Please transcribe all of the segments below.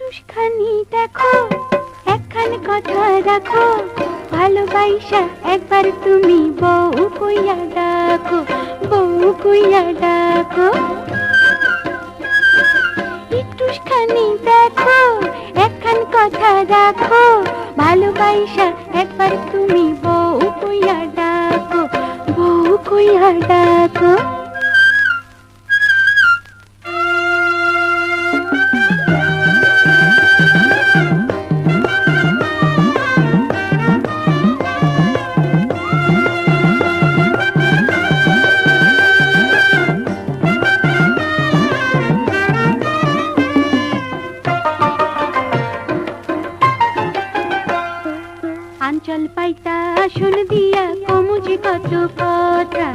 একটুখানি দেখো, একখান কথা রাখো, ভালোবাসা একবার তুমি বউ কইয়া ডাকো, বউ কইয়া ডাকো। একটুখানি দেখো, একখান কথা রাখো, ভালোবাসা একবার তুমি বউ কইয়া ডাকো, বউ কইয়া ডাকো। আঞ্চল পাইতা আসন দিয়া কমুজি কত কথা,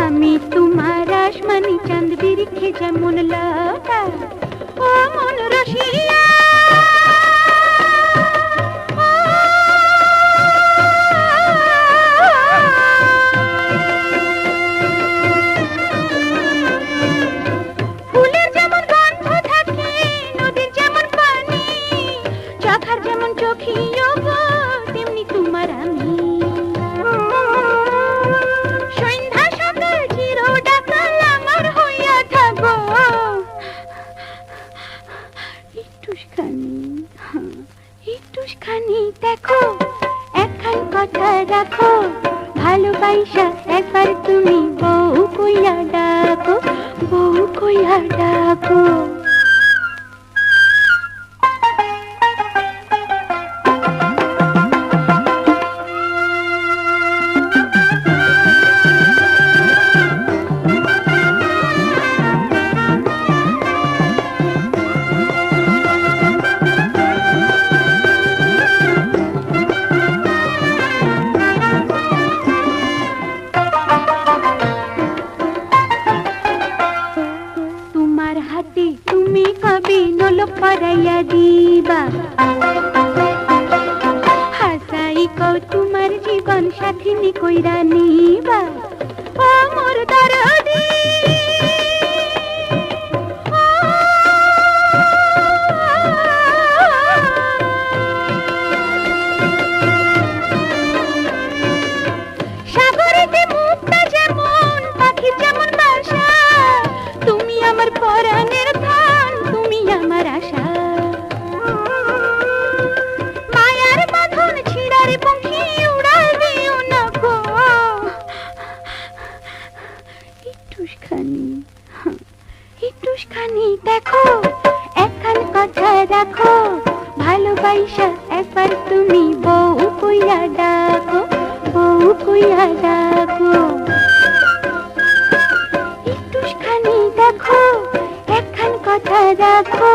আমি তোমার আসমানি চাঁদ বিরিখে যেমন লতা, ও মন রসিয়া ফুলের যেমন গন্ধ থাকে, নদীর যেমন পানি, চোখার যেমন চোখিও গো, তেমনি তোমার আমি। সন্ধ্যা সকাল চির ডাকাল আমার হইয়া থাকো, একটুখানি একটুখানি দেখো, একখান কথা রাখো, ভালোবাসা একবার তুমি বউ কইয়া ডাকো, বউ কইয়া ডাকো। হাতে তুমি কবি নলক পরাইয়া দিবা, হাসাই কও তোমার জীবন সাথিনী কইরা নিবা, ও মোর দরদি সাগরেতে মুক্তা যেমন, পাখি যেমন বাসা, তুমি আমার পরাণের প্রাণ, তুমি আমার আশা। মায়ার বাঁধন ছিড়ার পঙ্খী উড়াল দিও না গো, একটুখানি একটুখানি দেখো, একখান কথা রাখো, ভালোবাসা একবার তুমি বউ কইয়া ডাকো, বউ কইয়া ডাকো। একটুখানি দেখো, একখান কথা রাখো।